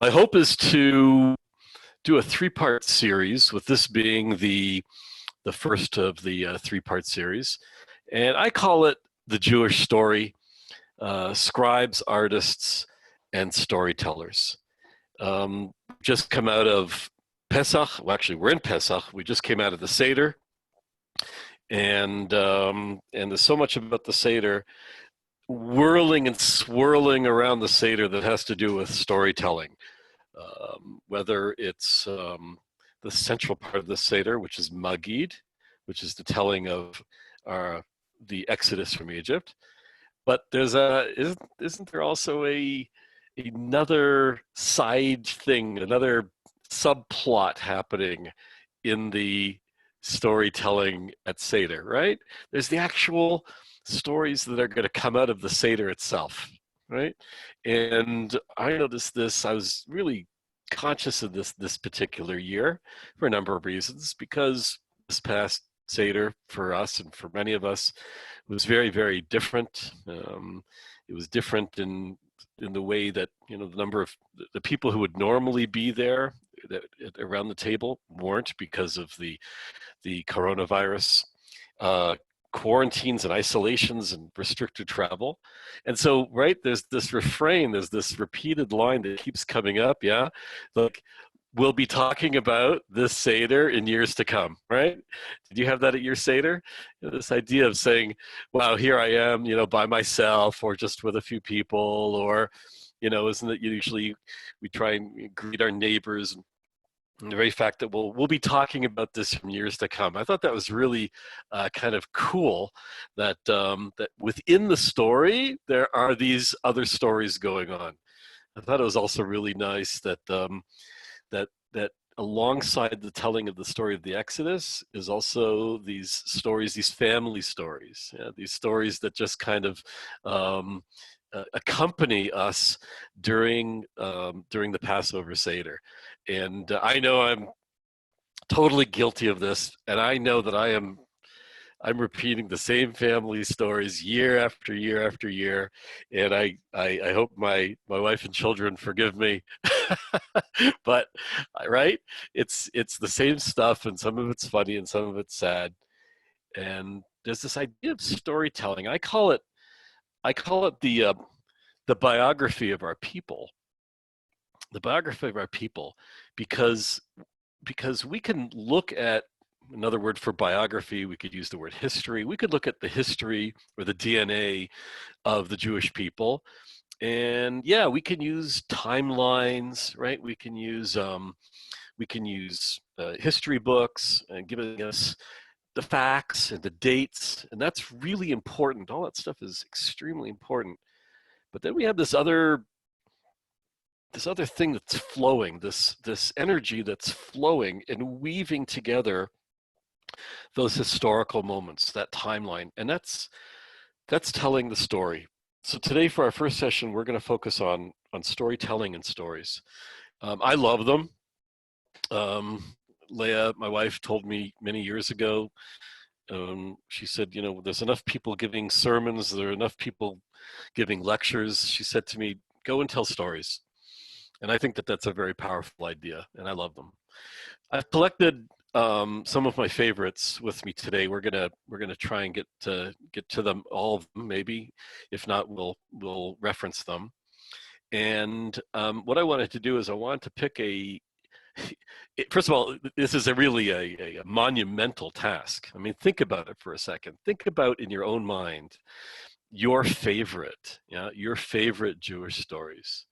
My hope is to do a three-part series, with this being the first of the three-part series, and I call it the Jewish story: scribes, artists, and storytellers. Just come out of Pesach. Well, actually, we're in Pesach. We just came out of the Seder, and there's so much about the Seder whirling and swirling around the Seder that has to do with storytelling. Whether it's the central part of the Seder, which is Magid, which is the telling of our, the Exodus from Egypt. But there's isn't there also another side thing, another subplot happening in the storytelling at Seder, right? There's the actual stories that are going to come out of the Seder itself, right? And I noticed this. I was really conscious of this particular year for a number of reasons, because this past Seder for us and for many of us was very, very different. It was different in the way that, you know, the number of the people who would normally be there that, around the table, weren't, because of the coronavirus quarantines and isolations and restricted travel. And so, right, there's this refrain, there's this repeated line that keeps coming up, yeah, like, we'll be talking about this Seder in years to come, right? Did you have that at your Seder? You know, this idea of saying, wow, here I am, you know, by myself, or just with a few people, or, you know, isn't it usually we try and greet our neighbors, and the very fact that we'll be talking about this from years to come. I thought that was really kind of cool, that that within the story there are these other stories going on. I thought it was also really nice that that alongside the telling of the story of the Exodus is also these stories, these family stories, yeah, these stories that just kind of accompany us during the Passover Seder. And I know I'm totally guilty of this, and I know that I'm repeating the same family stories year after year after year, and I hope my wife and children forgive me. But right, it's the same stuff, and some of it's funny and some of it's sad. And there's this idea of storytelling. I call it the biography of our people, the biography of our people, because we can look at another word for biography. We could use the word history. We could look at the history or the DNA of the Jewish people, and yeah, we can use timelines, right? We can use history books and giving us the facts and the dates, and that's really important. All that stuff is extremely important. But then we have this other thing that's flowing, this energy that's flowing and weaving together those historical moments, that timeline, and that's telling the story. So today, for our first session, we're going to focus on storytelling and stories. I love them. Leah, my wife, told me many years ago. She said, you know, there's enough people giving sermons, there are enough people giving lectures. She said to me, go and tell stories. And I think that that's a very powerful idea, and I love them. I've collected some of my favorites with me today. We're gonna try and get to them, all of them, maybe. If not, we'll reference them. And what I wanted to do is I wanted to pick first of all, this is a monumental task. I mean, think about it for a second. Think about, in your own mind, your favorite, yeah, your favorite Jewish stories.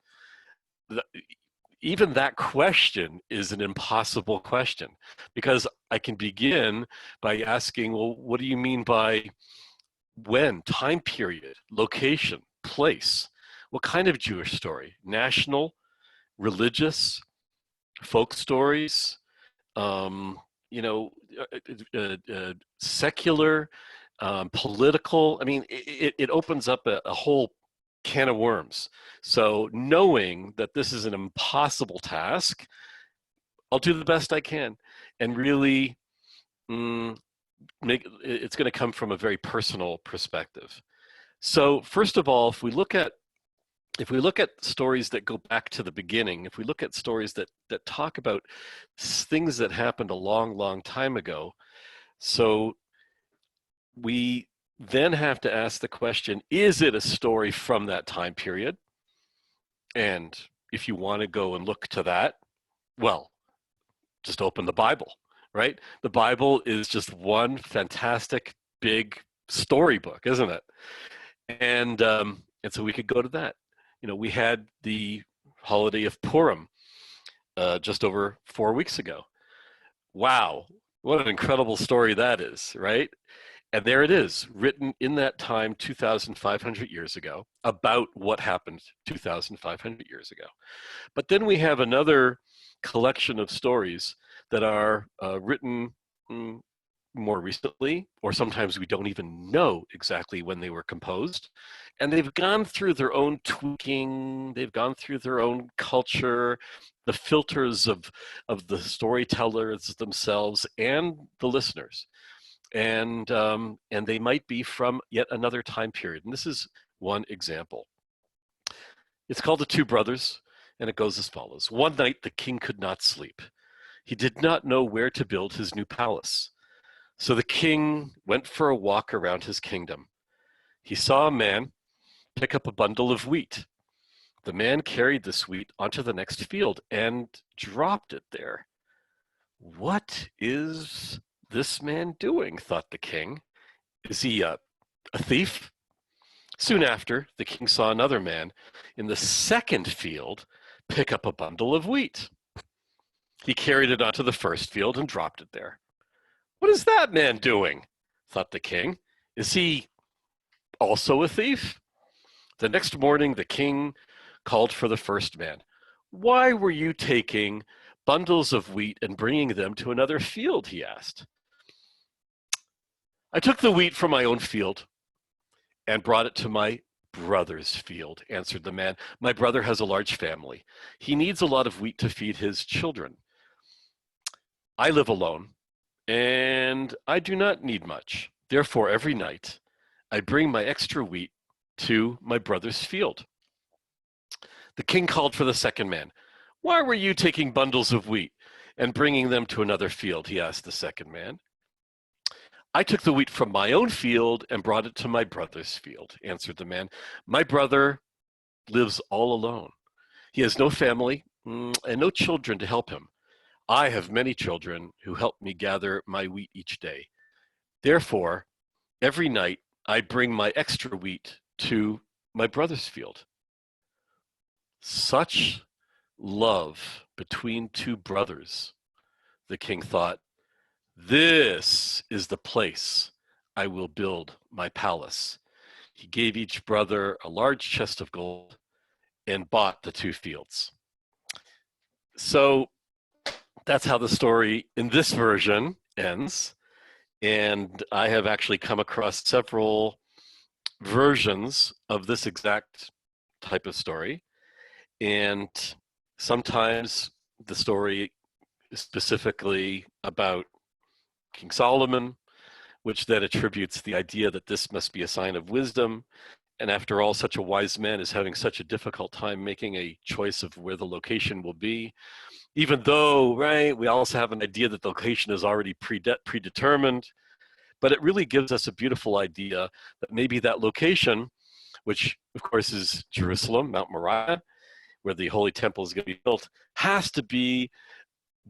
Even that question is an impossible question, because I can begin by asking, well, what do you mean by when, time period, location, place? What kind of Jewish story? National, religious, folk stories, um, you know, secular, political. I mean, it opens up a whole can of worms. So knowing that this is an impossible task, I'll do the best I can, and really mm, make it's going to come from a very personal perspective. So first of all, if we look at if we look at stories that go back to the beginning, if we look at stories that talk about things that happened a long, long time ago, so we then have to ask the question, is it a story from that time period? And if you want to go and look to that, well, just open the Bible, right? The Bible is just one fantastic big storybook, isn't it? And so we could go to that. You know, we had the holiday of Purim just over 4 weeks ago. Wow, what an incredible story that is, right? And there it is, written in that time 2,500 years ago, about what happened 2,500 years ago. But then we have another collection of stories that are written more recently, or sometimes we don't even know exactly when they were composed. And they've gone through their own tweaking, they've gone through their own culture, the filters of the storytellers themselves and the listeners. And they might be from yet another time period. And this is one example. It's called The Two Brothers, and it goes as follows. One night the king could not sleep. He did not know where to build his new palace. So the king went for a walk around his kingdom. He saw a man pick up a bundle of wheat. The man carried this wheat onto the next field and dropped it there. What is this man doing? Thought the king. Is he a thief? Soon after, the king saw another man in the second field pick up a bundle of wheat. He carried it onto the first field and dropped it there. What is that man doing? Thought the king. Is he also a thief? The next morning, the king called for the first man. Why were you taking bundles of wheat and bringing them to another field? He asked. I took the wheat from my own field and brought it to my brother's field, answered the man. My brother has a large family. He needs a lot of wheat to feed his children. I live alone, and I do not need much. Therefore, every night I bring my extra wheat to my brother's field. The king called for the second man. Why were you taking bundles of wheat and bringing them to another field? He asked the second man. I took the wheat from my own field and brought it to my brother's field, answered the man. My brother lives all alone. He has no family and no children to help him. I have many children who help me gather my wheat each day. Therefore, every night I bring my extra wheat to my brother's field. Such love between two brothers, the king thought. This is the place I will build my palace. He gave each brother a large chest of gold and bought the two fields. So that's how the story in this version ends. And I have actually come across several versions of this exact type of story. And sometimes the story is specifically about King Solomon, which then attributes the idea that this must be a sign of wisdom. And after all, such a wise man is having such a difficult time making a choice of where the location will be. Even though, right, we also have an idea that the location is already predetermined. But it really gives us a beautiful idea that maybe that location, which of course is Jerusalem, Mount Moriah, where the Holy Temple is going to be built, has to be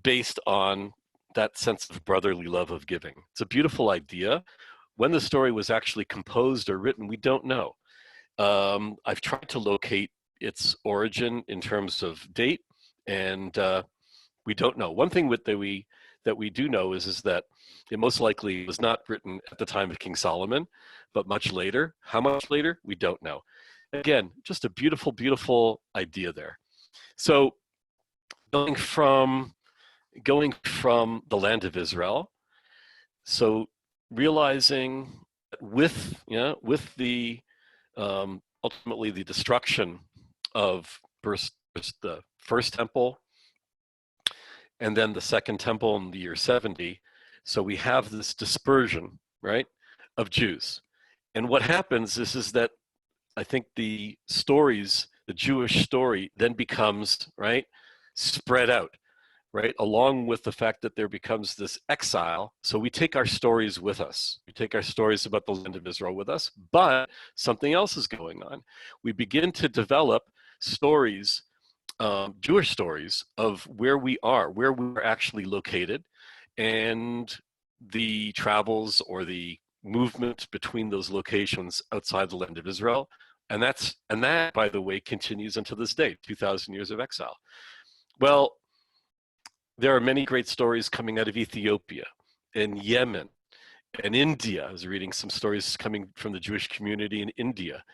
based on that sense of brotherly love of giving. It's a beautiful idea. When the story was actually composed or written, we don't know. I've tried to locate its origin in terms of date, and we don't know. One thing that we do know is that it most likely was not written at the time of King Solomon, but much later. How much later? We don't know. Again, just a beautiful, beautiful idea there. So going from the land of Israel, so realizing with the ultimately the destruction of the first temple and then the second temple in the year 70, so we have this dispersion, right, of Jews. And what happens is that I think the stories the Jewish story then becomes, right, spread out, right, along with the fact that there becomes this exile. So we take our stories with us. We take our stories about the land of Israel with us, but something else is going on. We begin to develop stories, Jewish stories of where we are, where we're actually located, and the travels or the movement between those locations outside the land of Israel. And that, by the way, continues unto this day, 2,000 years of exile. Well, there are many great stories coming out of Ethiopia and Yemen and India. I was reading some stories coming from the Jewish community in India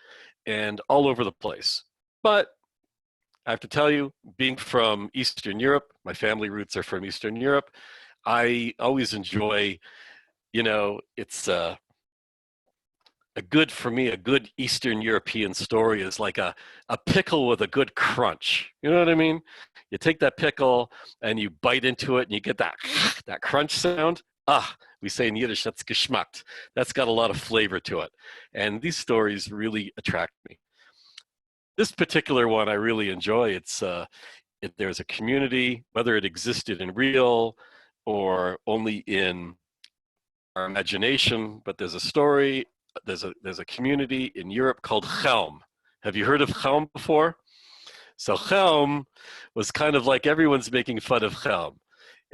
and all over the place. But I have to tell you, being from Eastern Europe, my family roots are from Eastern Europe. I always enjoy, it's a good, for me, a good Eastern European story is like a pickle with a good crunch. You know what I mean? You take that pickle and you bite into it and you get that that crunch sound. Ah, we say in Yiddish, that's geschmackt. That's got a lot of flavor to it. And these stories really attract me. This particular one I really enjoy. There's a community, whether it existed in real or only in our imagination, but there's a story. There's a community in Europe called Chelm. Have you heard of Chelm before? So Chelm was kind of like everyone's making fun of Chelm.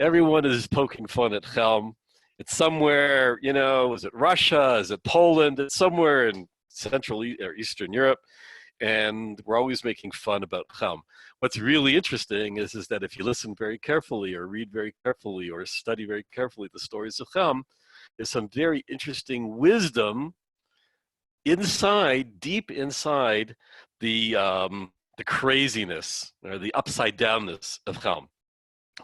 Everyone is poking fun at Chelm. It's somewhere, is it Russia? Is it Poland? It's somewhere in Central or Eastern Europe. And we're always making fun about Chelm. What's really interesting is that if you listen very carefully or read very carefully or study very carefully the stories of Chelm, there's some very interesting wisdom deep inside the craziness or the upside downness of Chelm.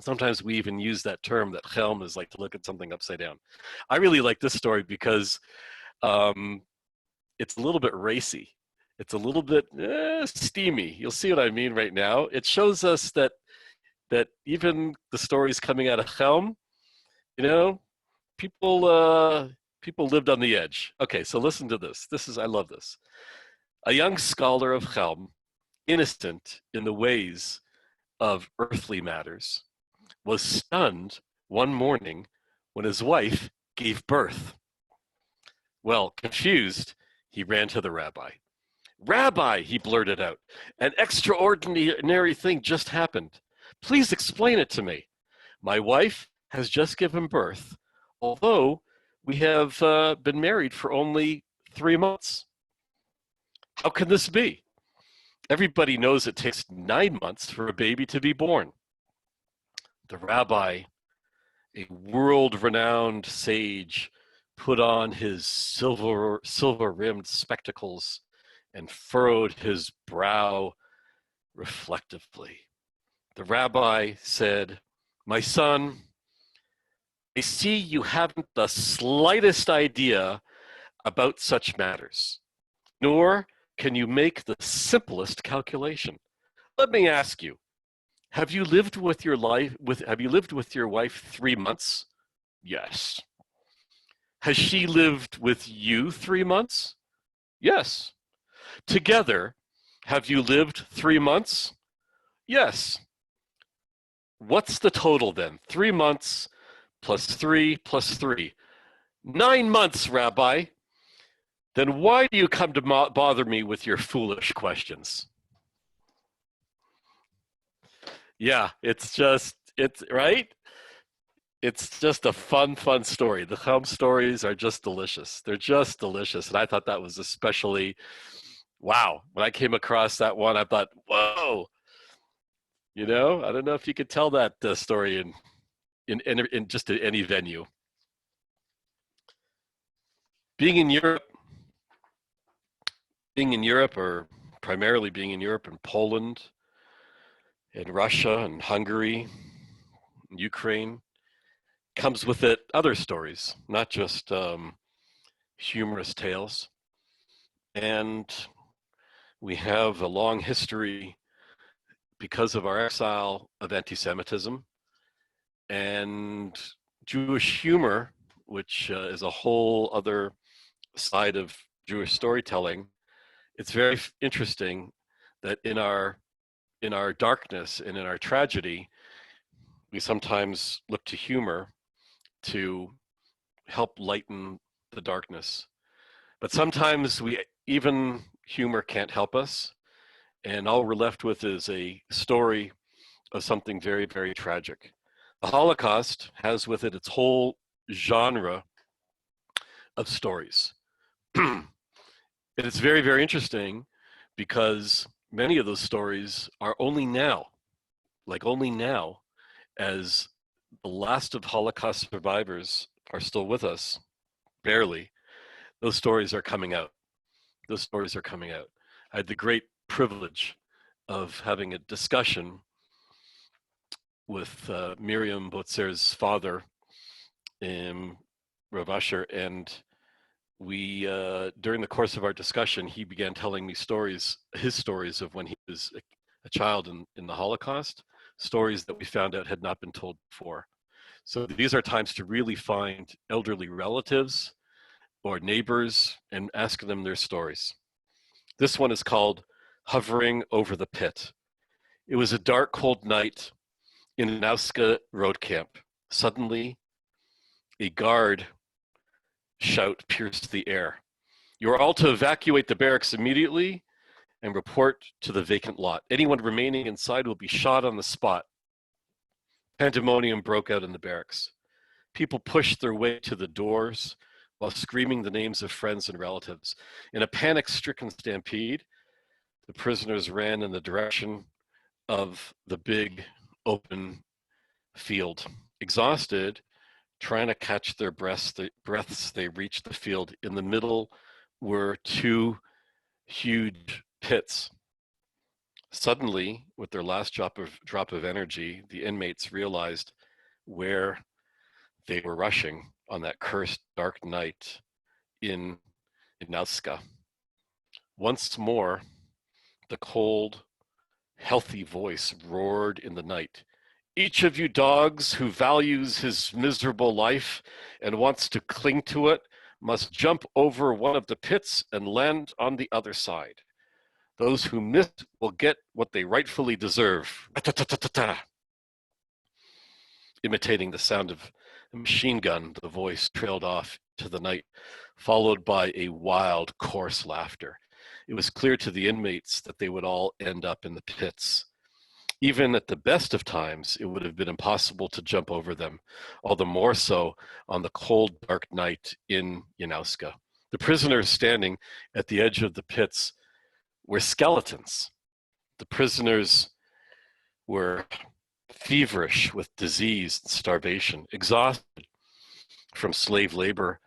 Sometimes we even use that term, that Chelm is like to look at something upside down. I really like this story because it's a little bit racy. It's a little bit steamy. You'll see what I mean right now. It shows us that even the stories coming out of Chelm, people lived on the edge. Okay, so listen to this. I love this. A young scholar of Chelm, innocent in the ways of earthly matters, was stunned one morning when his wife gave birth. Well, confused, he ran to the rabbi. Rabbi, he blurted out, an extraordinary thing just happened. Please explain it to me. My wife has just given birth, although we have been married for only 3 months. How can this be? Everybody knows it takes 9 months for a baby to be born. The rabbi, a world-renowned sage, put on his silver-rimmed spectacles and furrowed his brow reflectively. The rabbi said, "My son, I see you haven't the slightest idea about such matters, nor can you make the simplest calculation. Let me ask you, have you lived with your wife 3 months? Yes. Has she lived with you 3 months? Yes. Together, have you lived 3 months? Yes. What's the total then? 3 months plus 3 plus 3. 9 months, Rabbi. Then why do you come to bother me with your foolish questions?" Yeah, it's right? It's just a fun story. The Chum stories are just delicious. They're just delicious. And I thought that was especially, wow. When I came across that one, I thought, whoa. I don't know if you could tell that story in just any venue. Being in Europe, or primarily being in Europe and Poland and Russia and Hungary, and Ukraine, comes with it other stories, not just humorous tales. And we have a long history, because of our exile, of anti-Semitism and Jewish humor, which is a whole other side of Jewish storytelling. It's very interesting that in our darkness and in our tragedy, we sometimes look to humor to help lighten the darkness. But sometimes even humor can't help us, and all we're left with is a story of something very, very tragic. The Holocaust has with it its whole genre of stories. And it's very, very interesting because many of those stories are only now, as the last of Holocaust survivors are still with us, barely, those stories are coming out. Those stories are coming out. I had the great privilege of having a discussion with Miriam Botzer's father, Rav Asher, and we, during the course of our discussion, he began telling me his stories of when he was a child in the Holocaust, stories that we found out had not been told before. So these are times to really find elderly relatives or neighbors and ask them their stories. This one is called Hovering Over the Pit. It was a dark, cold night in an Auska road camp. Suddenly, a guard shout pierced the air. You are all to evacuate the barracks immediately and report to the vacant lot. Anyone remaining inside will be shot on the spot. Pandemonium broke out in the barracks. People pushed their way to the doors while screaming the names of friends and relatives. In a panic-stricken stampede, the prisoners ran in the direction of the big open field. Exhausted, trying to catch their breaths, they reached the field. In the middle were two huge pits. Suddenly, with their last drop of energy, the inmates realized where they were rushing on that cursed dark night in Nauska. Once more, the cold, healthy voice roared in the night. Each of you dogs who values his miserable life and wants to cling to it must jump over one of the pits and land on the other side. Those who miss will get what they rightfully deserve. Imitating the sound of a machine gun, the voice trailed off to the night, followed by a wild, coarse laughter. It was clear to the inmates that they would all end up in the pits. Even at the best of times, it would have been impossible to jump over them, all the more so on the cold, dark night in Janauska. The prisoners standing at the edge of the pits were skeletons. The prisoners were feverish with disease and starvation, exhausted from slave labor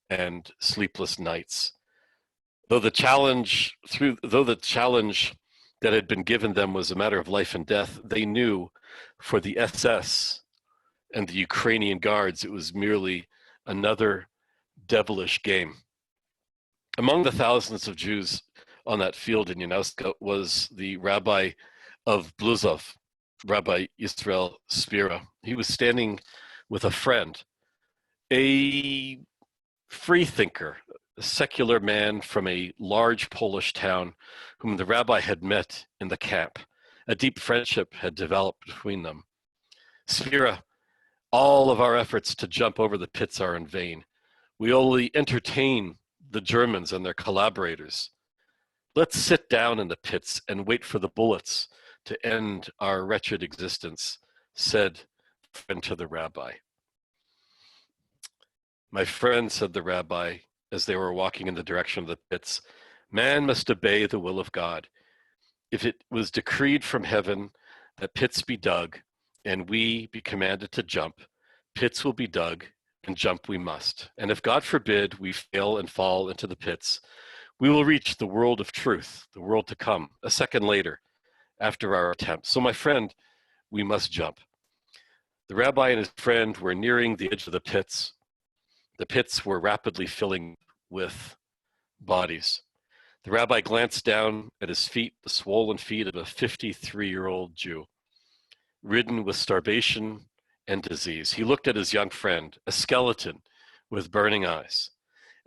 and sleepless nights. Though the challenge that had been given them was a matter of life and death, they knew for the SS and the Ukrainian guards it was merely another devilish game. Among the thousands of Jews on that field in Janauska was the rabbi of Bluzov, Rabbi Yisrael Spira. He was standing with a friend, a free thinker, a secular man from a large Polish town whom the rabbi had met in the camp. A deep friendship had developed between them. Spira, all of our efforts to jump over the pits are in vain. We only entertain the Germans and their collaborators. Let's sit down in the pits and wait for the bullets to end our wretched existence, said the friend to the rabbi. My friend, said the rabbi, as they were walking in the direction of the pits, man must obey the will of God. If it was decreed from heaven that pits be dug and we be commanded to jump, pits will be dug and jump we must. And if God forbid we fail and fall into the pits, we will reach the world of truth, the world to come, a second later, after our attempt. So my friend, we must jump. The rabbi and his friend were nearing the edge of the pits. The pits were rapidly filling with bodies. The rabbi glanced down at his feet, the swollen feet of a 53-year-old Jew, ridden with starvation and disease. He looked at his young friend, a skeleton with burning eyes.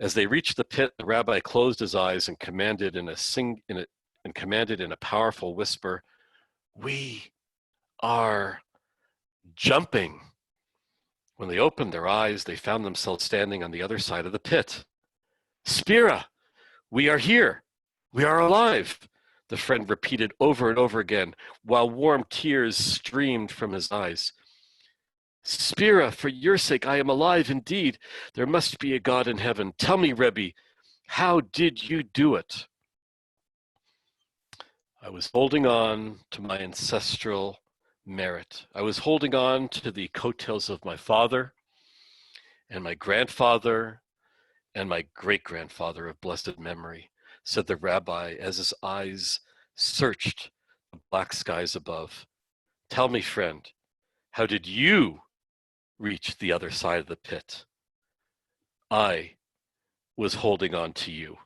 As they reached the pit, the rabbi closed his eyes and commanded in and commanded in a powerful whisper, "We are jumping." When they opened their eyes, they found themselves standing on the other side of the pit. "Spira, we are here. We are alive," the friend repeated over and over again, while warm tears streamed from his eyes. "Spira, for your sake, I am alive indeed. There must be a God in heaven. Tell me, Rebbe, how did you do it?" "I was holding on to my ancestral merit. I was holding on to the coattails of my father and my grandfather and my great-grandfather of blessed memory," said the rabbi as his eyes searched the black skies above. "Tell me, friend, how did you reach the other side of the pit?" "I was holding on to you,"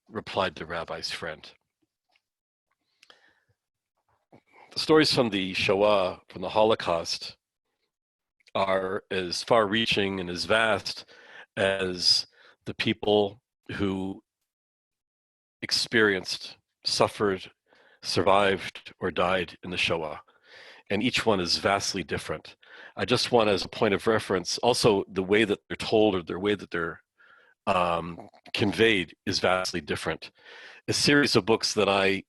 replied the rabbi's friend. The stories from the Shoah, from the Holocaust, are as far-reaching and as vast as the people who experienced, suffered, survived, or died in the Shoah. And each one is vastly different. I just want, as a point of reference, also the way that they're told or the way that they're conveyed is vastly different. A series of books that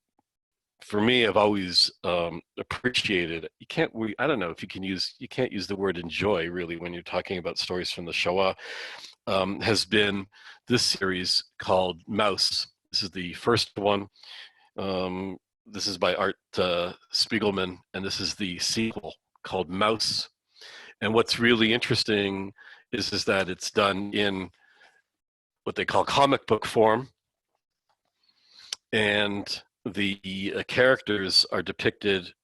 for me, I've always appreciated. I don't know if you can't use the word enjoy really when you're talking about stories from the Shoah, has been this series called Mouse. This is the first one. This is by Art Spiegelman, and this is the sequel called Mouse. And what's really interesting is that it's done in what they call comic book form, and the characters are depicted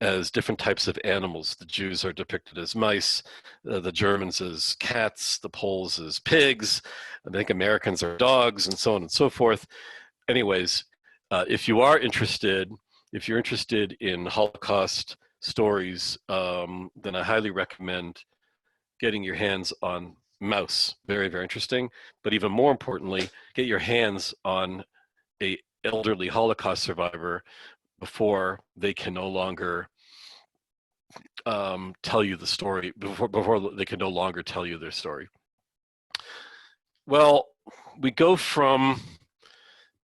as different types of animals. The Jews are depicted as mice, the Germans as cats, the Poles as pigs, I think Americans are dogs, and so on and so forth. Anyways, if you're interested in Holocaust stories, then I highly recommend getting your hands on Mouse. Very, very interesting. But even more importantly, get your hands on a elderly Holocaust survivor before they can no longer tell you the story, before they can no longer tell you their story. Well, we go from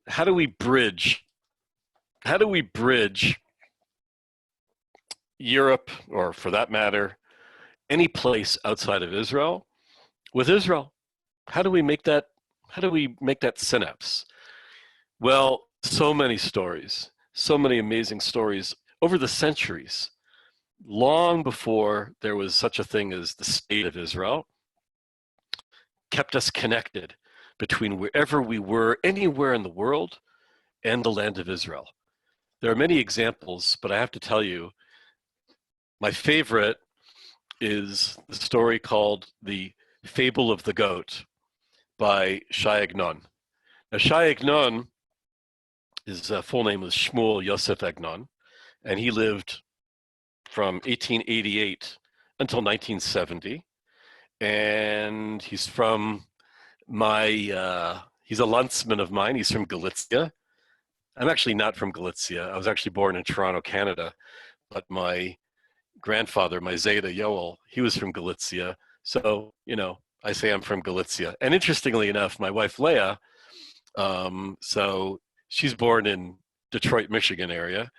how do we bridge Europe, or for that matter, any place outside of Israel with Israel? How do we make that synapse? Well, so many stories, so many amazing stories over the centuries, long before there was such a thing as the state of Israel, kept us connected between wherever we were, anywhere in the world, and the land of Israel. There are many examples, but I have to tell you, my favorite is the story called The Fable of the Goat by Shai Agnon. Now, Shai Agnon, his full name was Shmuel Yosef Agnon, and he lived from 1888 until 1970. And he's from he's a Landsman of mine. He's from Galicia. I'm actually not from Galicia. I was actually born in Toronto, Canada, but my grandfather, my Zeta Yoel, he was from Galicia. So, I say I'm from Galicia. And interestingly enough, my wife Leah, so she's born in Detroit, Michigan area,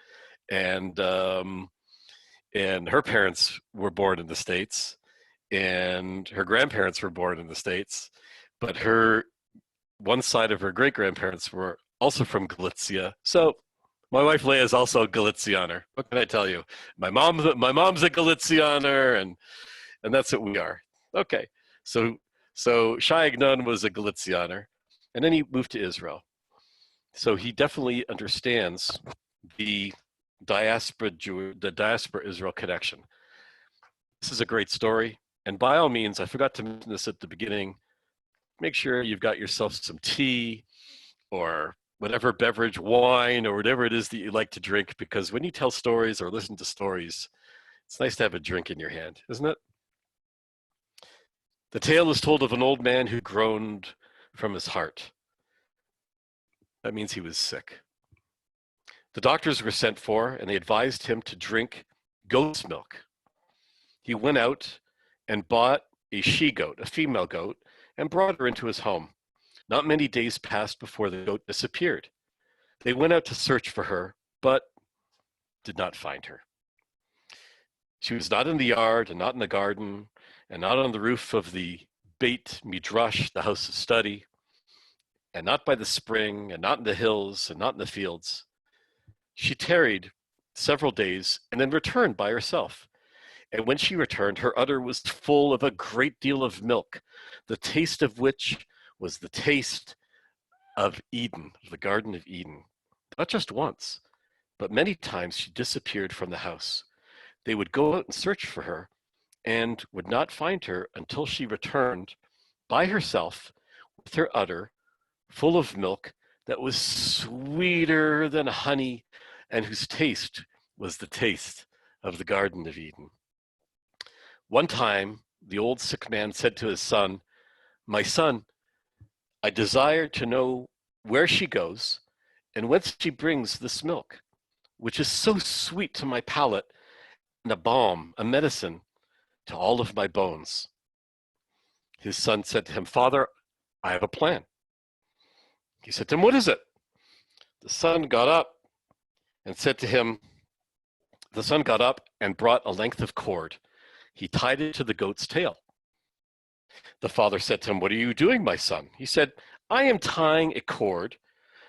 and her parents were born in the States, and her grandparents were born in the States, but one side of her great grandparents were also from Galicia. So my wife Leah is also a Galicianer. What can I tell you? My mom's a Galicianer, and that's what we are. Okay, so Shai Agnon was a Galicianer, and then he moved to Israel. So he definitely understands the diaspora Israel connection. This is a great story, and by all means, I forgot to mention this at the beginning. Make sure you've got yourself some tea or whatever beverage, wine, or whatever it is that you like to drink, because when you tell stories or listen to stories, it's nice to have a drink in your hand, isn't it? The tale is told of an old man who groaned from his heart. That means he was sick. The doctors were sent for, and they advised him to drink goat's milk. He went out and bought a she-goat, a female goat, and brought her into his home. Not many days passed before the goat disappeared. They went out to search for her, but did not find her. She was not in the yard, and not in the garden, and not on the roof of the Beit Midrash, the house of study, and not by the spring, and not in the hills, and not in the fields. She tarried several days and then returned by herself. And when she returned, her udder was full of a great deal of milk, the taste of which was the taste of Eden, the Garden of Eden. Not just once, but many times she disappeared from the house. They would go out and search for her and would not find her until she returned by herself with her udder full of milk that was sweeter than honey and whose taste was the taste of the Garden of Eden. One time, the old sick man said to his son, "My son, I desire to know where she goes and whence she brings this milk, which is so sweet to my palate and a balm, a medicine to all of my bones." His son said to him, "Father, I have a plan." He said to him, "What is it?" The son got up and brought a length of cord. He tied it to the goat's tail. The father said to him, "What are you doing, my son?" He said, "I am tying a cord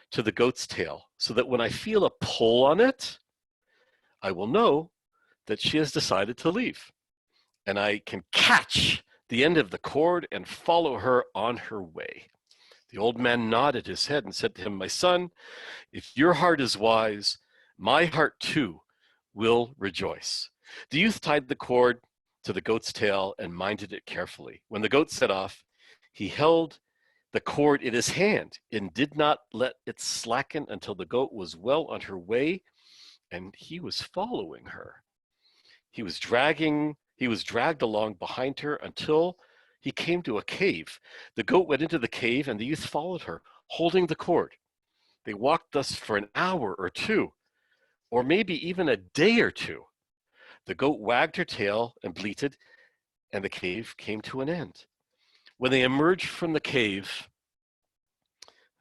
to the goat's tail so that when I feel a pull on it, I will know that she has decided to leave, and I can catch the end of the cord and follow her on her way." The old man nodded his head and said to him, "My son, if your heart is wise, my heart too will rejoice." The youth tied the cord to the goat's tail and minded it carefully. When the goat set off, he held the cord in his hand and did not let it slacken until the goat was well on her way and he was following her. He was dragged along behind her until he came to a cave. The goat went into the cave and the youth followed her, holding the cord. They walked thus for an hour or two, or maybe even a day or two. The goat wagged her tail and bleated, and the cave came to an end. When they emerged from the cave,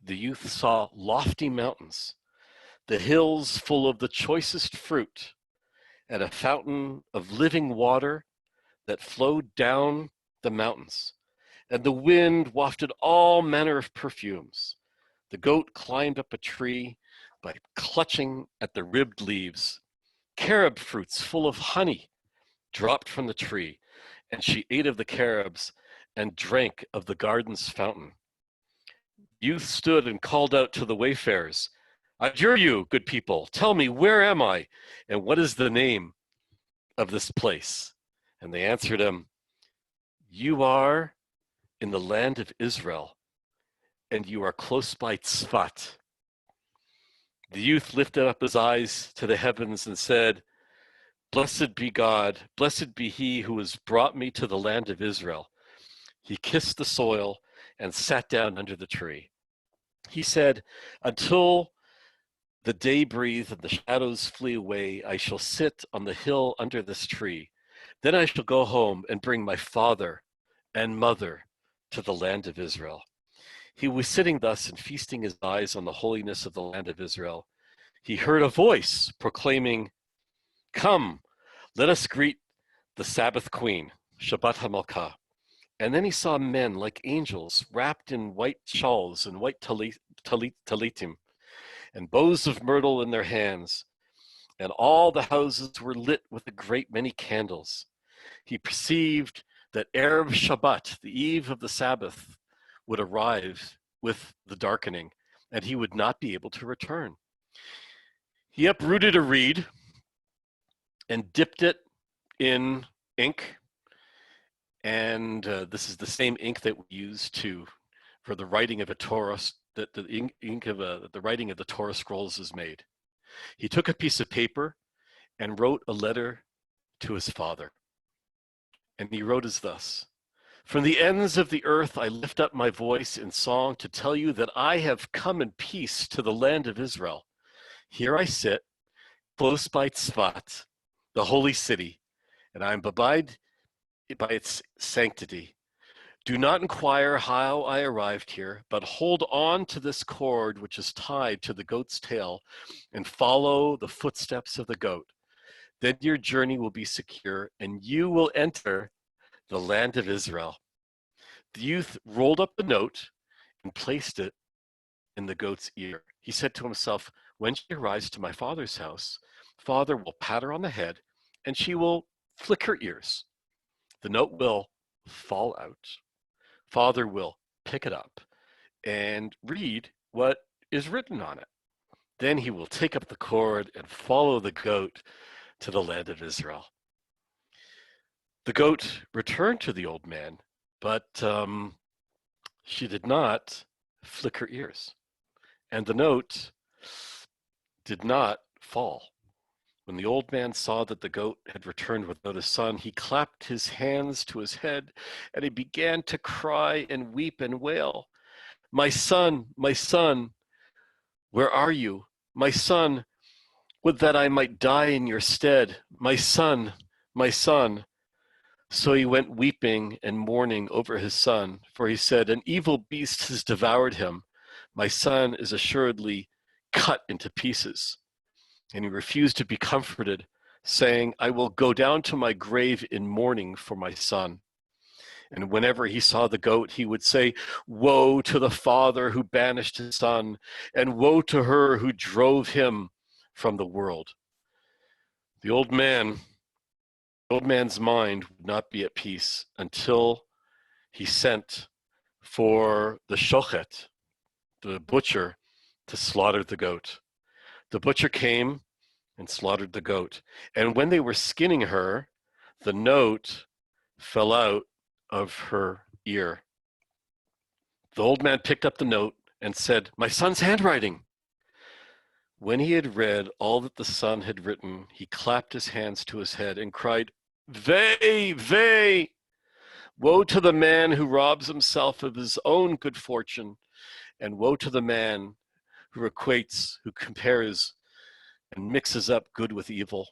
the youth saw lofty mountains, the hills full of the choicest fruit, and a fountain of living water that flowed down the mountains, and the wind wafted all manner of perfumes. The goat climbed up a tree by clutching at the ribbed leaves. Carob fruits full of honey dropped from the tree, and she ate of the carobs and drank of the garden's fountain. Youth stood and called out to the wayfarers, "I adjure you, good people, tell me, where am I, and what is the name of this place?" And they answered him, "You are in the land of Israel, and you are close by Tzfat." The youth lifted up his eyes to the heavens and said, "Blessed be God, blessed be he who has brought me to the land of Israel." He kissed the soil and sat down under the tree. He said, "Until the day breathe and the shadows flee away, I shall sit on the hill under this tree. Then I shall go home and bring my father and mother to the land of Israel." He was sitting thus and feasting his eyes on the holiness of the land of Israel. He heard a voice proclaiming, "Come, let us greet the Sabbath queen, Shabbat HaMalkah." And then he saw men like angels wrapped in white shawls and white talitim, and bows of myrtle in their hands. And all the houses were lit with a great many candles. He perceived that Erev Shabbat, the eve of the Sabbath, would arrive with the darkening, and he would not be able to return. He uprooted a reed and dipped it in ink, and this is the same ink that we use for the writing of a Torah, that the ink of the writing of the Torah scrolls is made. He took a piece of paper and wrote a letter to his father, and he wrote as thus: "From the ends of the earth I lift up my voice in song to tell you that I have come in peace to the land of Israel. Here I sit, close by Tzfat, the holy city, and I am abide by its sanctity. Do not inquire how I arrived here, but hold on to this cord which is tied to the goat's tail and follow the footsteps of the goat. Then your journey will be secure and you will enter the land of Israel. The youth rolled up the note and placed it in the goat's ear. He said to himself, when she arrives to my father's house, father will pat her on the head and she will flick her ears. The note will fall out. Father will pick it up and read what is written on it. Then he will take up the cord and follow the goat to the land of Israel. The goat returned to the old man, but she did not flick her ears. And the note did not fall. When the old man saw that the goat had returned without his son, he clapped his hands to his head and he began to cry and weep and wail. My son, where are you? My son, would that I might die in your stead. My son, my son. So he went weeping and mourning over his son, for he said, an evil beast has devoured him. My son is assuredly cut into pieces. And he refused to be comforted, saying, I will go down to my grave in mourning for my son. And whenever he saw the goat, he would say, woe to the father who banished his son, and woe to her who drove him from the world. The old man's mind would not be at peace until he sent for the shochet, the butcher, to slaughter the goat. The butcher came and slaughtered the goat. And when they were skinning her, the note fell out of her ear. The old man picked up the note and said, my son's handwriting. When he had read all that the son had written, he clapped his hands to his head and cried, Vey, vey! Woe to the man who robs himself of his own good fortune, and woe to the man who compares, and mixes up good with evil.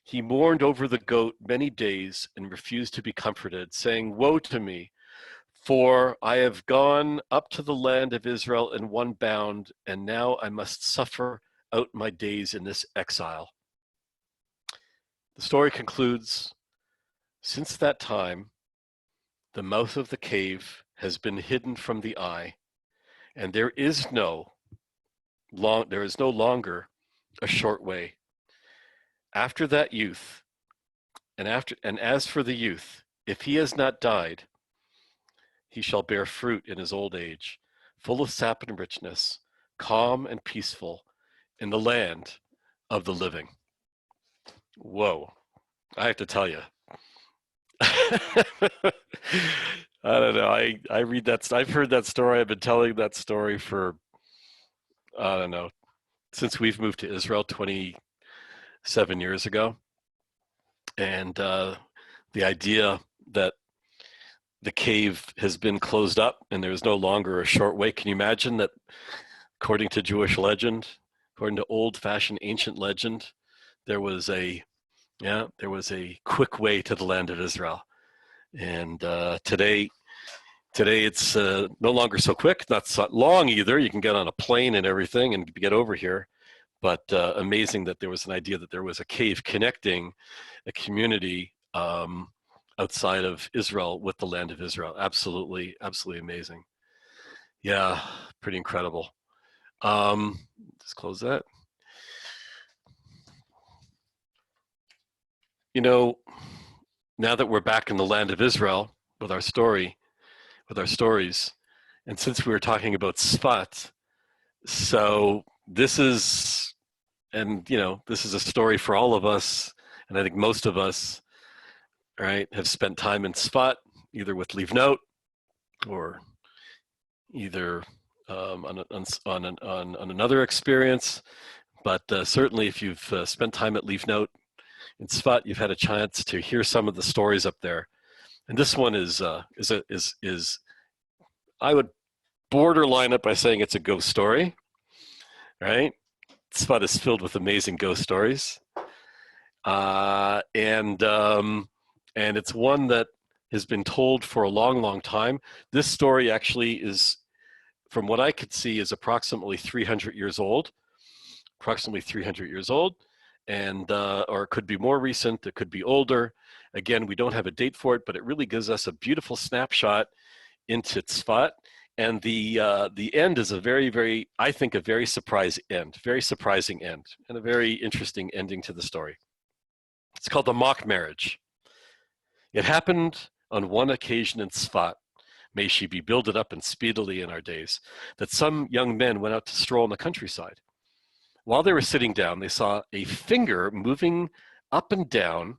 He mourned over the goat many days and refused to be comforted, saying, woe to me, for I have gone up to the land of Israel in one bound, and now I must suffer out my days in this exile. The story concludes, since that time, the mouth of the cave has been hidden from the eye, and there is no longer a short way. After that youth, and as for the youth, if he has not died, he shall bear fruit in his old age, full of sap and richness, calm and peaceful in the land of the living. Whoa, I have to tell you. I don't know. I read that. I've heard that story. I've been telling that story for, I don't know, since we've moved to Israel 27 years ago. And the idea that the cave has been closed up and there is no longer a short way. Can you imagine that, according to Jewish legend, according to old-fashioned ancient legend, there was a quick way to the land of Israel. And today it's no longer so quick, not so long either. You can get on a plane and everything and get over here. But amazing that there was an idea that there was a cave connecting a community outside of Israel with the land of Israel. Absolutely, absolutely amazing. Yeah, pretty incredible. Just close that. You know, now that we're back in the land of Israel with our stories, and since we were talking about Sfat, so this is a story for all of us, and I think most of us, right, have spent time in Sfat, either with Livnot or either on another experience. But certainly, if you've spent time at Livnot in Sfat, you've had a chance to hear some of the stories up there. And this one is I would borderline it by saying it's a ghost story, right? Tzfat is filled with amazing ghost stories, uh, and um, and it's one that has been told for a long, long time. This story actually is, from what I could see, is approximately 300 years old. Approximately 300 years old, and or it could be more recent. It could be older. Again, we don't have a date for it, but it really gives us a beautiful snapshot into Tzfat. And the end is a very, very, I think, a very surprising end, and a very interesting ending to the story. It's called the mock marriage. It happened on one occasion in Tzfat, may she be builded up and speedily in our days, that some young men went out to stroll in the countryside. While they were sitting down, they saw a finger moving up and down,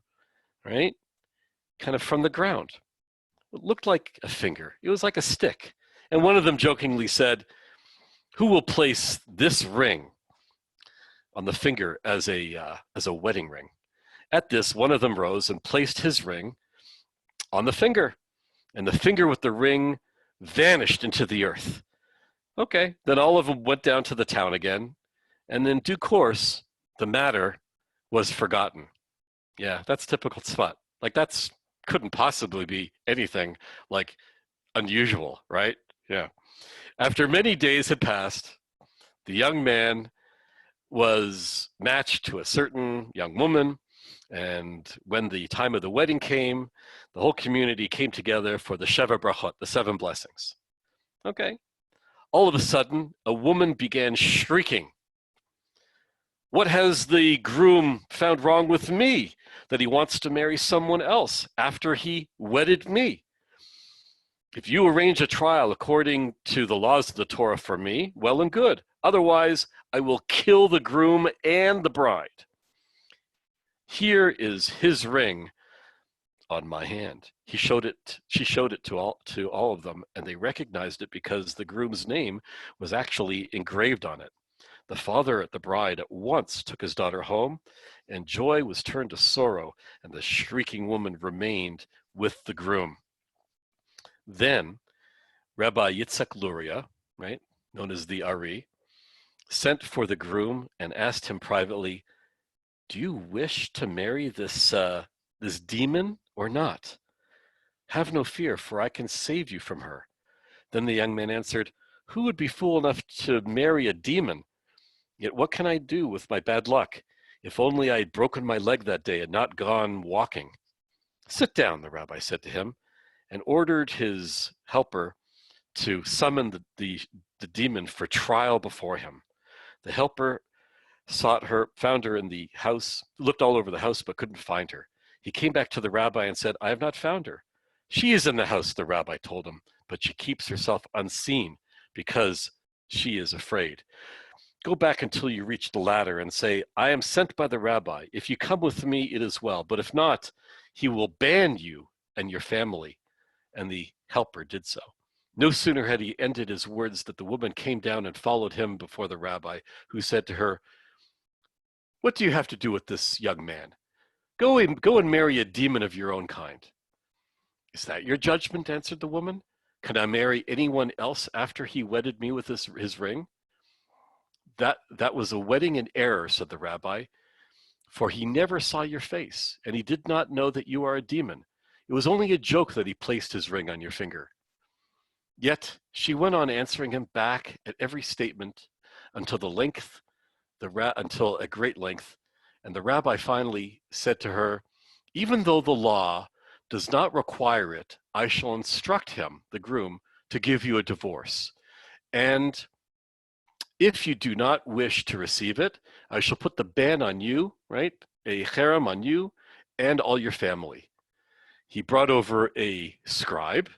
right, kind of from the ground. It looked like a finger. It was like a stick. And one of them jokingly said, "Who will place this ring on the finger as a wedding ring?" At this, one of them rose and placed his ring on the finger, and the finger with the ring vanished into the earth. Okay, then all of them went down to the town again, and in due course, the matter was forgotten. Yeah, that's typical Tzfat. Like, that's couldn't possibly be anything like unusual, right? Yeah. After many days had passed, the young man was matched to a certain young woman, and when the time of the wedding came, the whole community came together for the Sheva Brachot, the 7 blessings. Okay. All of a sudden, a woman began shrieking, "What has the groom found wrong with me that he wants to marry someone else after he wedded me? If you arrange a trial according to the laws of the Torah for me, well and good. Otherwise, I will kill the groom and the bride. Here is his ring on my hand." She showed it to all of them, and they recognized it because the groom's name was actually engraved on it. The father at the bride at once took his daughter home, and joy was turned to sorrow, and the shrieking woman remained with the groom. Then Rabbi Yitzhak Luria, right, known as the Ari, sent for the groom and asked him privately, "Do you wish to marry this demon or not? Have no fear, for I can save you from her." Then the young man answered, "Who would be fool enough to marry a demon? Yet what can I do with my bad luck? If only I had broken my leg that day and not gone walking." "Sit down," the rabbi said to him, and ordered his helper to summon the demon for trial before him. The helper found her in the house, looked all over the house, but couldn't find her. He came back to the rabbi and said, "I have not found her." "She is in the house," the rabbi told him, "but she keeps herself unseen because she is afraid. Go back until you reach the ladder and say, 'I am sent by the rabbi. If you come with me, it is well. But if not, he will ban you and your family.'" And the helper did so. No sooner had he ended his words that the woman came down and followed him before the rabbi, who said to her, "What do you have to do with this young man? Go and marry a demon of your own kind." "Is that your judgment?" answered the woman. "Can I marry anyone else after he wedded me with his ring?" That was a wedding in error," said the rabbi, "for he never saw your face, and he did not know that you are a demon. It was only a joke that he placed his ring on your finger." Yet she went on answering him back at every statement until until a great length, and the rabbi finally said to her, "Even though the law does not require it, I shall instruct him, the groom, to give you a divorce. And if you do not wish to receive it, I shall put the ban on you," right? "A cherem on you and all your family." He brought over a scribe,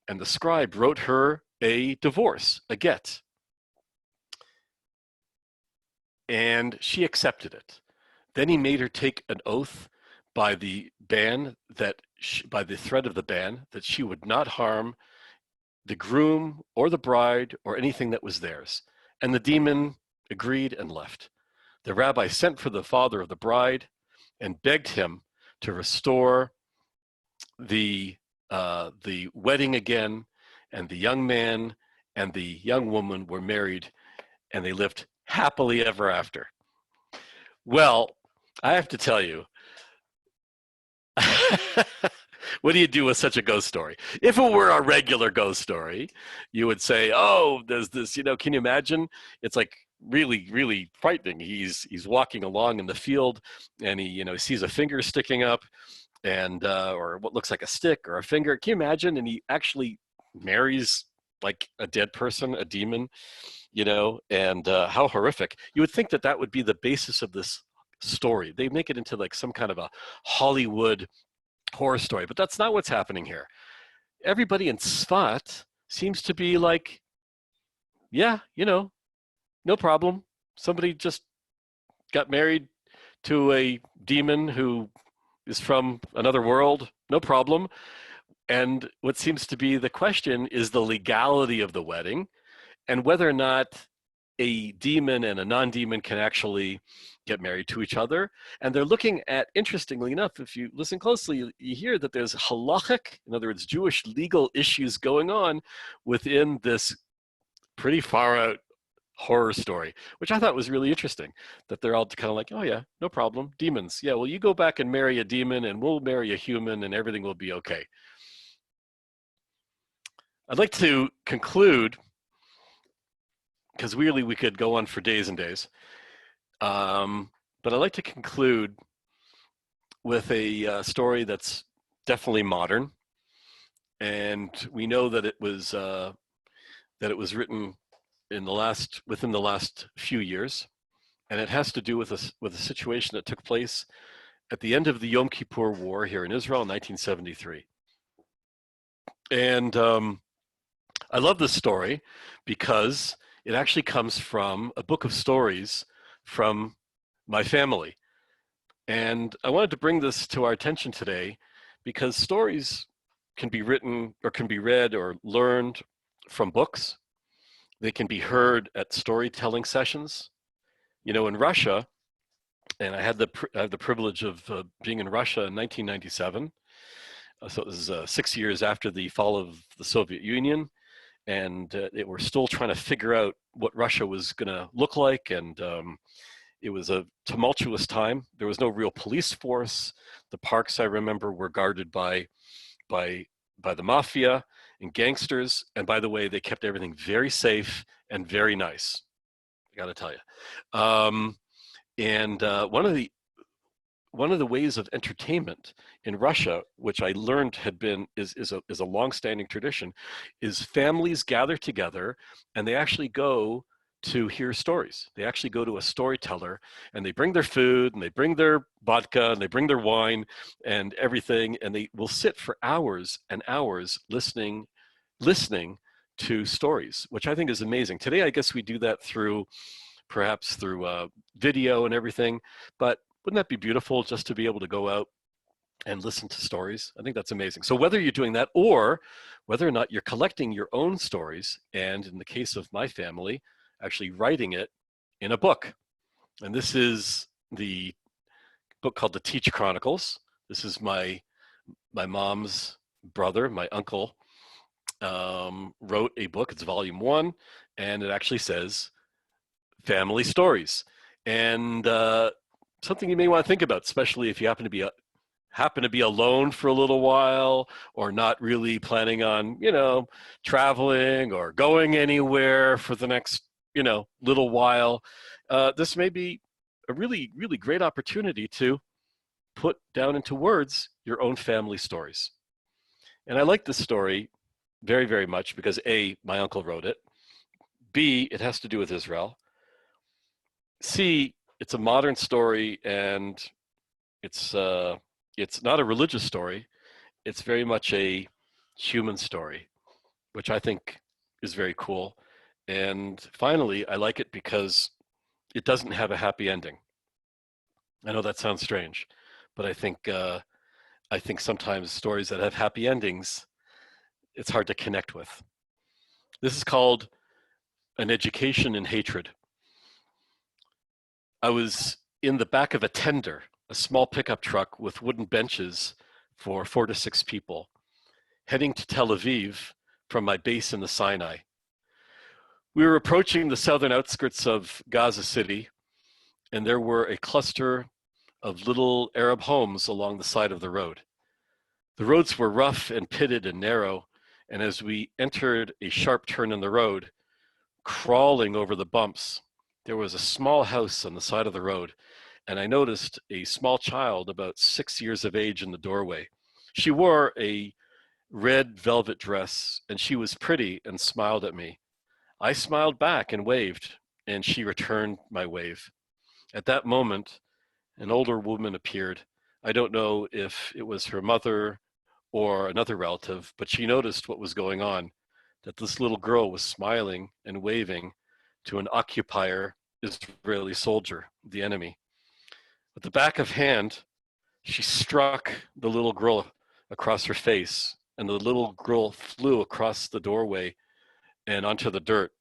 and the scribe wrote her a divorce, a get. And she accepted it. Then he made her take an oath by the by the thread of the ban, that she would not harm the groom or the bride or anything that was theirs. And the demon agreed and left. The rabbi sent for the father of the bride and begged him to restore the wedding again, and the young man and the young woman were married, and they lived happily ever after. Well, I have to tell you, what do you do with such a ghost story? If it were a regular ghost story, you would say, "Oh, there's this." Can you imagine? It's like really, really frightening. He's walking along in the field, and he sees a finger sticking up, and or what looks like a stick or a finger. Can you imagine? And he actually marries like a dead person, a demon. And how horrific. You would think that that would be the basis of this story. They make it into like some kind of a Hollywood horror story, but that's not what's happening here. Everybody in Svat seems to be like, yeah, no problem. Somebody just got married to a demon who is from another world, no problem. And what seems to be the question is the legality of the wedding and whether or not a demon and a non-demon can actually get married to each other. And they're looking at, interestingly enough, if you listen closely, you hear that there's halachic, in other words, Jewish legal issues going on within this pretty far out horror story, which I thought was really interesting, that they're all kind of like, oh yeah, no problem, demons. Yeah, well, you go back and marry a demon and we'll marry a human and everything will be okay. I'd like to conclude, because really we could go on for days and days, but I'd like to conclude with a story that's definitely modern, and we know that it was written within the last few years, and it has to do with a situation that took place at the end of the Yom Kippur War here in Israel in 1973. And I love this story because it actually comes from a book of stories from my family. And I wanted to bring this to our attention today because stories can be written or can be read or learned from books. They can be heard at storytelling sessions. In Russia, and I had the privilege of being in Russia in 1997. So it was 6 years after the fall of the Soviet Union, and they were still trying to figure out what Russia was going to look like, and it was a tumultuous time. There was no real police force. The parks, I remember, were guarded by the mafia and gangsters. And by the way, they kept everything very safe and very nice. I got to tell you. And one of the ways of entertainment in Russia, which I learned is a long-standing tradition, is families gather together and they actually go to hear stories. They actually go to a storyteller and they bring their food and they bring their vodka and they bring their wine and everything, and they will sit for hours and hours listening to stories, which I think is amazing. Today, I guess we do that perhaps through video and everything, but wouldn't that be beautiful just to be able to go out and listen to stories? I think that's amazing. So whether you're doing that or whether or not you're collecting your own stories, and in the case of my family, actually writing it in a book. And this is the book called The Teach Chronicles. This is my mom's brother, my uncle, wrote a book. It's volume 1, and it actually says family stories. And something you may want to think about, especially if you happen to be alone for a little while, or not really planning on traveling or going anywhere for the next little while. This may be a really, really great opportunity to put down into words your own family stories. And I like this story very, very much because A, my uncle wrote it. B, it has to do with Israel. C, it's a modern story, and it's not a religious story. It's very much a human story, which I think is very cool. And finally, I like it because it doesn't have a happy ending. I know that sounds strange, but I think sometimes stories that have happy endings, it's hard to connect with. This is called An Education in Hatred. I was in the back of a tender, a small pickup truck with wooden benches for 4 to 6 people, heading to Tel Aviv from my base in the Sinai. We were approaching the southern outskirts of Gaza City, and there were a cluster of little Arab homes along the side of the road. The roads were rough and pitted and narrow, and as we entered a sharp turn in the road, crawling over the bumps, there was a small house on the side of the road, and I noticed a small child about 6 years of age in the doorway. She wore a red velvet dress, and she was pretty and smiled at me. I smiled back and waved, and she returned my wave. At that moment, an older woman appeared. I don't know if it was her mother or another relative, but she noticed what was going on, that this little girl was smiling and waving to an occupier Israeli soldier, the enemy. With the back of hand, she struck the little girl across her face, and the little girl flew across the doorway and onto the dirt.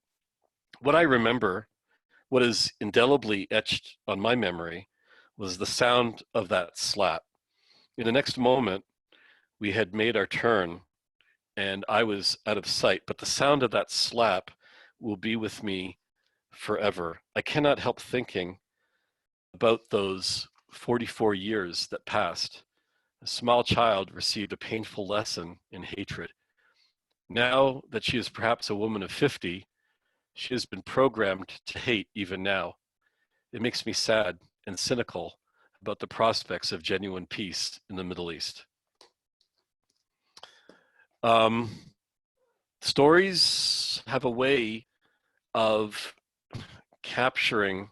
What I remember, what is indelibly etched on my memory, was the sound of that slap. In the next moment, we had made our turn and I was out of sight, but the sound of that slap will be with me forever. I cannot help thinking about those 44 years that passed. A small child received a painful lesson in hatred. Now that she is perhaps a woman of 50, she has been programmed to hate even now. It makes me sad and cynical about the prospects of genuine peace in the Middle East. Stories have a way of capturing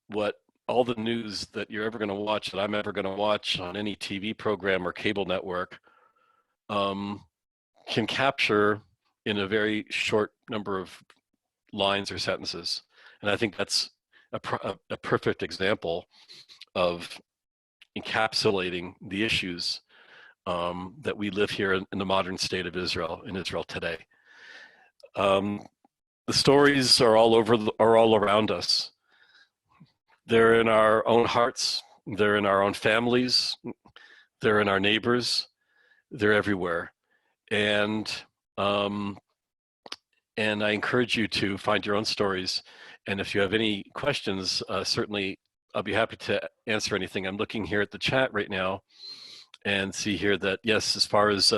what all the news that you're ever going to watch, that I'm ever going to watch on any TV program or cable network, can capture in a very short number of lines or sentences. And I think that's a perfect example of encapsulating the issues that we live here in the modern state of Israel, in Israel today. The stories are all around us. They're in our own hearts. They're in our own families. They're in our neighbors. They're everywhere. And I encourage you to find your own stories. And if you have any questions, certainly I'll be happy to answer anything. I'm looking here at the chat right now and see here that, yes, as far as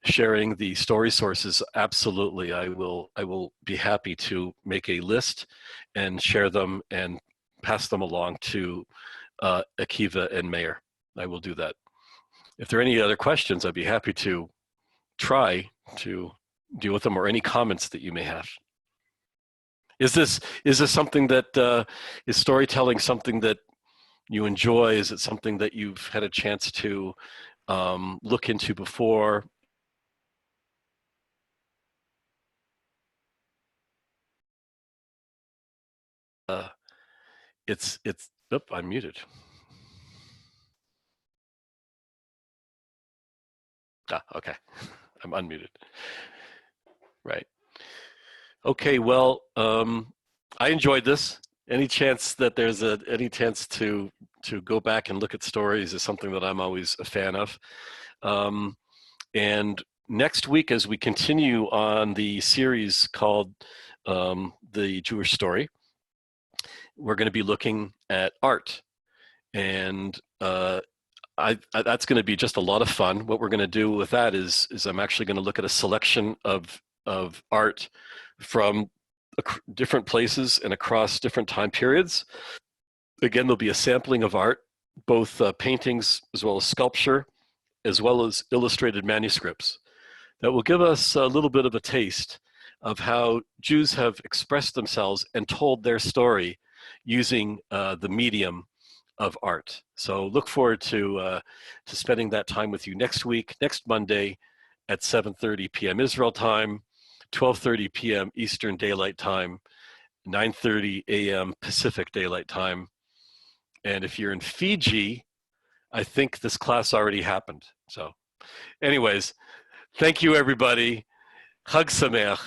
sharing the story sources, absolutely, I will be happy to make a list and share them and pass them along to Akiva and Meir. I will do that. If there are any other questions, I'd be happy to try to deal with them, or any comments that you may have. Is this something that is storytelling something that you enjoy? Is it something that you've had a chance to look into before? It's I'm muted. Okay, I'm unmuted. Right. Okay, well, I enjoyed this. Any chance that there's any chance to go back and look at stories is something that I'm always a fan of. And next week, as we continue on the series called The Jewish Story, we're going to be looking at art. And that's going to be just a lot of fun. What we're going to do with that is I'm actually going to look at a selection of art from different places and across different time periods. Again, there'll be a sampling of art, both paintings as well as sculpture, as well as illustrated manuscripts, that will give us a little bit of a taste of how Jews have expressed themselves and told their story using the medium of art. So look forward to spending that time with you next week, next Monday at 7:30 p.m. Israel time, 12:30 p.m. Eastern Daylight Time, 9:30 a.m. Pacific Daylight Time. And if you're in Fiji, I think this class already happened. So anyways, thank you, everybody. Chag Sameach.